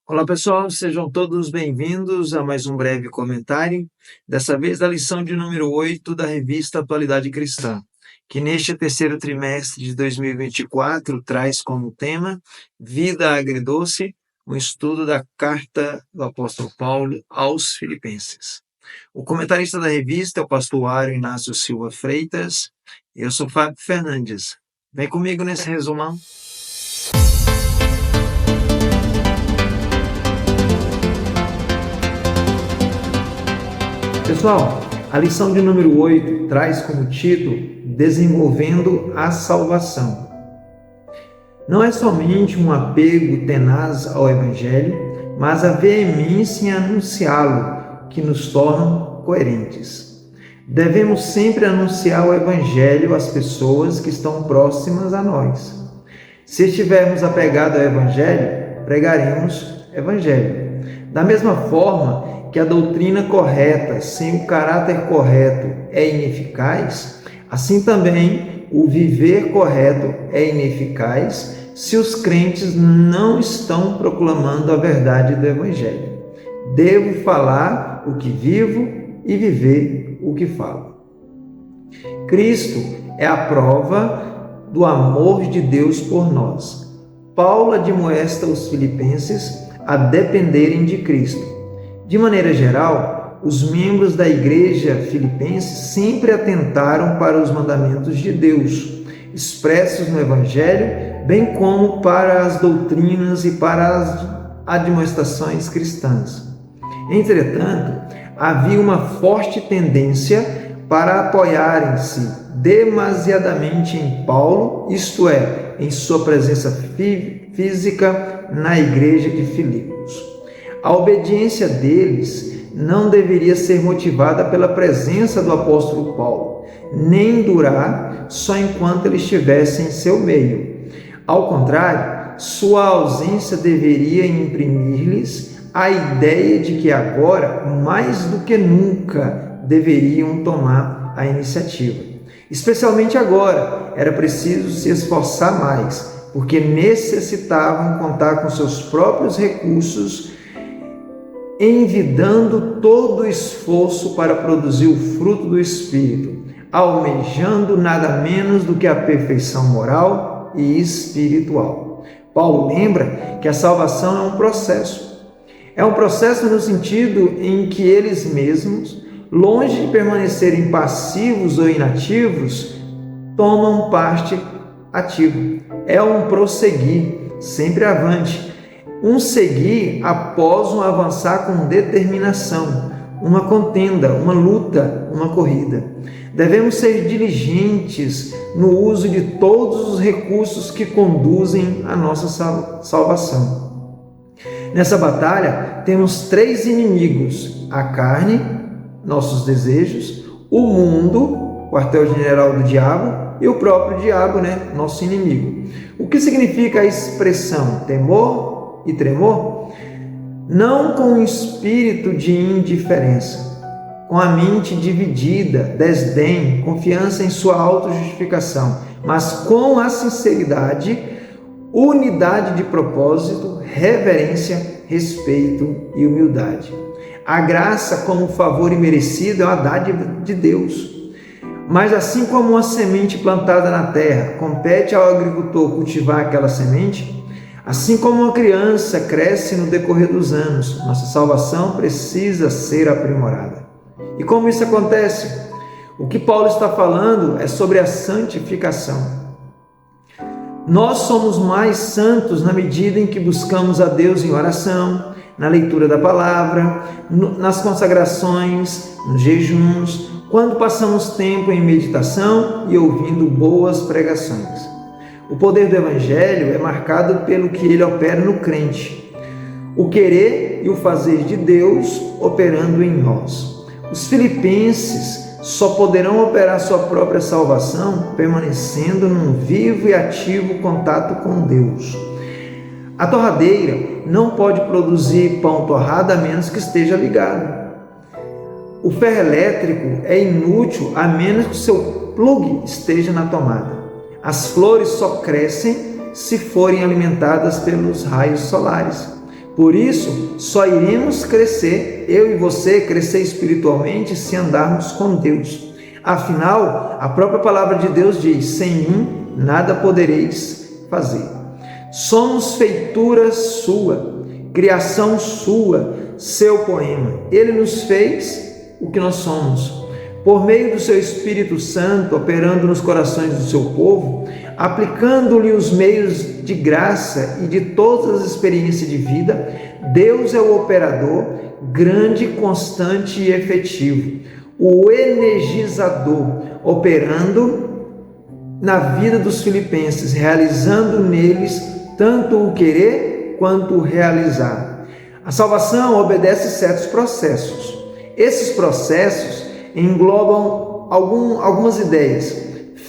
Olá pessoal, sejam todos bem-vindos a mais um breve comentário, dessa vez da lição de número 8 da revista Atualidade Cristã, que neste terceiro trimestre de 2024 traz como tema Vida Agridoce, um estudo da carta do apóstolo Paulo aos Filipenses. O comentarista da revista é o pastor Ario Inácio Silva Freitas, eu sou Fábio Fernandes. Vem comigo nesse resumão. Pessoal, a lição de número 8 traz como título Desenvolvendo a Salvação. Não é somente um apego tenaz ao Evangelho, mas a veemência em anunciá-lo que nos tornam coerentes. Devemos sempre anunciar o Evangelho às pessoas que estão próximas a nós. Se estivermos apegados ao Evangelho, pregaremos Evangelho. Da mesma forma que a doutrina correta, sem o caráter correto, é ineficaz, assim também o viver correto é ineficaz se os crentes não estão proclamando a verdade do Evangelho. Devo falar o que vivo e viver o que falo. Cristo é a prova do amor de Deus por nós. Paulo admoesta os filipenses a dependerem de Cristo. De maneira geral, os membros da igreja filipense sempre atentaram para os mandamentos de Deus, expressos no Evangelho, bem como para as doutrinas e para as admoestações cristãs. Entretanto, havia uma forte tendência para apoiarem-se demasiadamente em Paulo, isto é, em sua presença física na igreja de Filipos. A obediência deles não deveria ser motivada pela presença do apóstolo Paulo, nem durar só enquanto ele estivesse em seu meio. Ao contrário, sua ausência deveria imprimir-lhes a ideia de que agora, mais do que nunca, deveriam tomar a iniciativa. Especialmente agora, era preciso se esforçar mais, porque necessitavam contar com seus próprios recursos, envidando todo o esforço para produzir o fruto do Espírito, almejando nada menos do que a perfeição moral e espiritual. Paulo lembra que a salvação é um processo. É um processo no sentido em que eles mesmos, longe de permanecerem passivos ou inativos, tomam parte ativa. É um prosseguir, sempre avante. Um seguir após um avançar com determinação, uma contenda, uma luta, uma corrida. Devemos ser diligentes no uso de todos os recursos que conduzem à nossa salvação. Nessa batalha, temos 3 inimigos: a carne, nossos desejos, o mundo, quartel-general do diabo, e o próprio diabo, nosso inimigo. O que significa a expressão temor e tremor? Não com um espírito de indiferença, com a mente dividida, desdém, confiança em sua autojustificação, mas com a sinceridade, unidade de propósito, reverência, respeito e humildade. A graça como favor imerecido é uma dádiva de Deus. Mas assim como uma semente plantada na terra compete ao agricultor cultivar aquela semente, assim como uma criança cresce no decorrer dos anos, nossa salvação precisa ser aprimorada. E como isso acontece? O que Paulo está falando é sobre a santificação. Nós somos mais santos na medida em que buscamos a Deus em oração, na leitura da palavra, nas consagrações, nos jejuns, quando passamos tempo em meditação e ouvindo boas pregações. O poder do Evangelho é marcado pelo que ele opera no crente, o querer e o fazer de Deus operando em nós. Os filipenses só poderão operar sua própria salvação permanecendo num vivo e ativo contato com Deus. A torradeira não pode produzir pão torrado a menos que esteja ligado. O ferro elétrico é inútil a menos que o seu plugue esteja na tomada. As flores só crescem se forem alimentadas pelos raios solares. Por isso, só iremos crescer, eu e você, crescer espiritualmente, se andarmos com Deus. Afinal, a própria palavra de Deus diz: sem mim nada podereis fazer. Somos feitura sua, criação sua, seu poema. Ele nos fez o que nós somos. Por meio do seu Espírito Santo, operando nos corações do seu povo, aplicando-lhe os meios de graça e de todas as experiências de vida, Deus é o operador, grande, constante e efetivo, o energizador, operando na vida dos filipenses, realizando neles tanto o querer quanto o realizar. A salvação obedece certos processos. Esses processos englobam algumas ideias: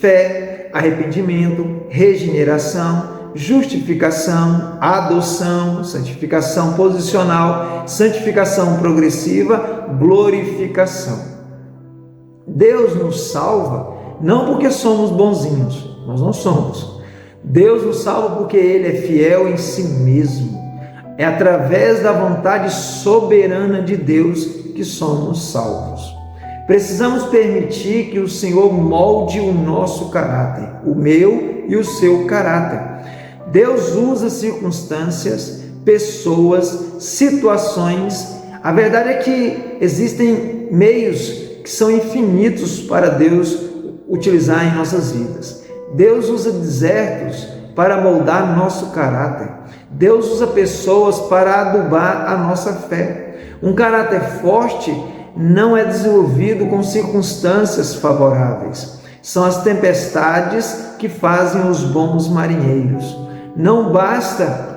fé, arrependimento, regeneração, justificação, adoção, santificação posicional, santificação progressiva, glorificação. Deus nos salva não porque somos bonzinhos, nós não somos. Deus nos salva porque Ele é fiel em si mesmo. É através da vontade soberana de Deus que somos salvos. Precisamos permitir que o Senhor molde o nosso caráter, o meu e o seu caráter. Deus usa circunstâncias, pessoas, situações. A verdade é que existem meios que são infinitos para Deus utilizar em nossas vidas. Deus usa desertos para moldar nosso caráter. Deus usa pessoas para adubar a nossa fé. Um caráter forte não é desenvolvido com circunstâncias favoráveis. São as tempestades que fazem os bons marinheiros. Não basta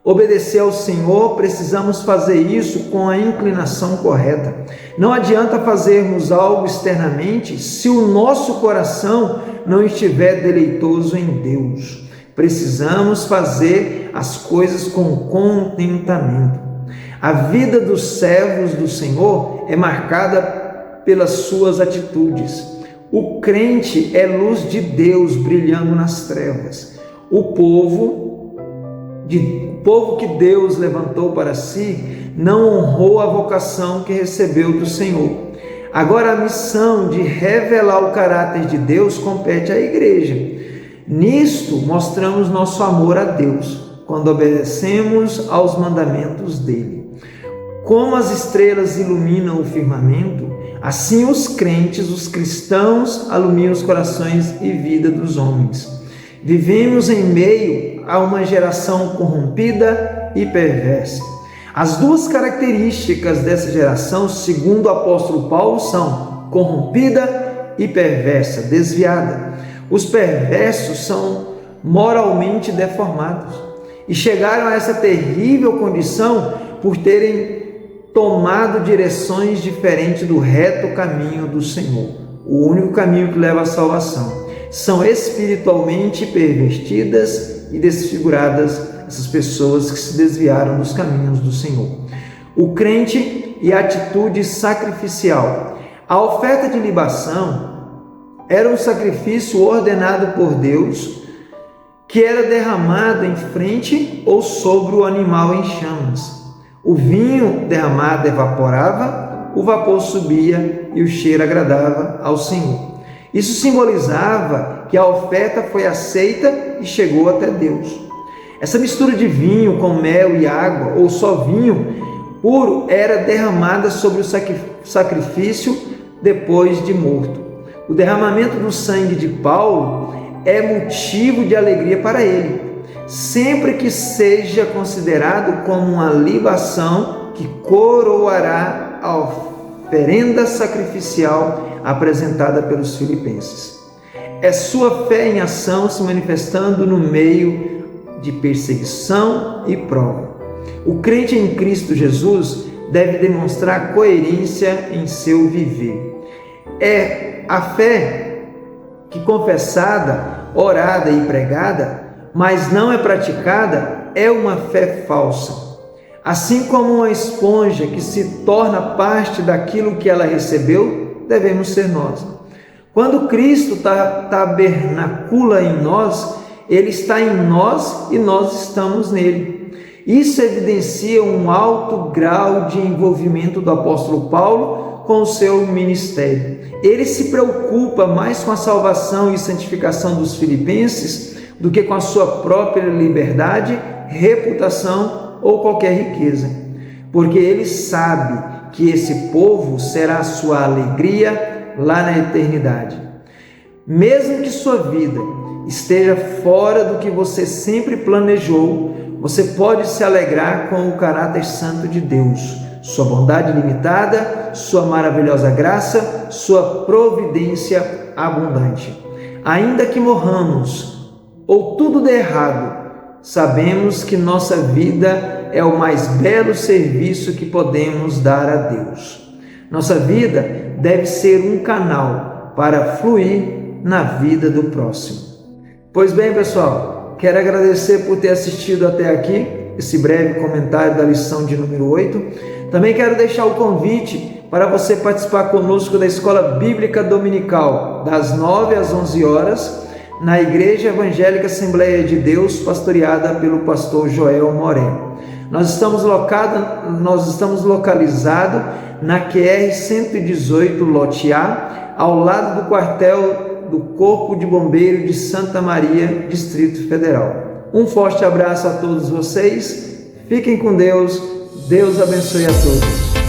obedecer ao Senhor, precisamos fazer isso com a inclinação correta. Não adianta fazermos algo externamente se o nosso coração não estiver deleitoso em Deus. Precisamos fazer as coisas com contentamento. A vida dos servos do Senhor é marcada pelas suas atitudes. O crente é luz de Deus brilhando nas trevas. O povo que Deus levantou para si não honrou a vocação que recebeu do Senhor. Agora a missão de revelar o caráter de Deus compete à igreja. Nisto mostramos nosso amor a Deus, quando obedecemos aos mandamentos dele. Como as estrelas iluminam o firmamento, assim os crentes, os cristãos, iluminam os corações e vida dos homens. Vivemos em meio a uma geração corrompida e perversa. As duas características dessa geração, segundo o apóstolo Paulo, são corrompida e perversa, desviada. Os perversos são moralmente deformados e chegaram a essa terrível condição por terem tomado direções diferentes do reto caminho do Senhor, o único caminho que leva à salvação. São espiritualmente pervertidas e desfiguradas essas pessoas que se desviaram dos caminhos do Senhor. O crente e a atitude sacrificial. A oferta de libação era um sacrifício ordenado por Deus, que era derramado em frente ou sobre o animal em chamas. O vinho derramado evaporava, o vapor subia e o cheiro agradava ao Senhor. Isso simbolizava que a oferta foi aceita e chegou até Deus. Essa mistura de vinho com mel e água, ou só vinho puro, era derramada sobre o sacrifício depois de morto. O derramamento do sangue de Paulo é motivo de alegria para ele, sempre que seja considerado como uma libação que coroará a oferenda sacrificial apresentada pelos filipenses. É sua fé em ação se manifestando no meio de perseguição e prova. O crente em Cristo Jesus deve demonstrar coerência em seu viver. É a fé que, confessada, orada e pregada, mas não é praticada, é uma fé falsa. Assim como uma esponja que se torna parte daquilo que ela recebeu, devemos ser nós. Quando Cristo tabernacula em nós, Ele está em nós e nós estamos nele. Isso evidencia um alto grau de envolvimento do apóstolo Paulo com o seu ministério. Ele se preocupa mais com a salvação e santificação dos filipenses do que com a sua própria liberdade, reputação ou qualquer riqueza, porque ele sabe que esse povo será a sua alegria lá na eternidade. Mesmo que sua vida esteja fora do que você sempre planejou, você pode se alegrar com o caráter santo de Deus, sua bondade ilimitada, sua maravilhosa graça, sua providência abundante. Ainda que morramos ou tudo dê errado, sabemos que nossa vida é o mais belo serviço que podemos dar a Deus. Nossa vida deve ser um canal para fluir na vida do próximo. Pois bem, pessoal, quero agradecer por ter assistido até aqui esse breve comentário da lição de número 8. Também quero deixar o convite para você participar conosco da Escola Bíblica Dominical, das 9 às 11 horas, na Igreja Evangélica Assembleia de Deus, pastoreada pelo pastor Joel Moreno. Nós estamos localizados na QR 118 Lote A, ao lado do quartel do Corpo de Bombeiro de Santa Maria, Distrito Federal. Um forte abraço a todos vocês, fiquem com Deus, Deus abençoe a todos.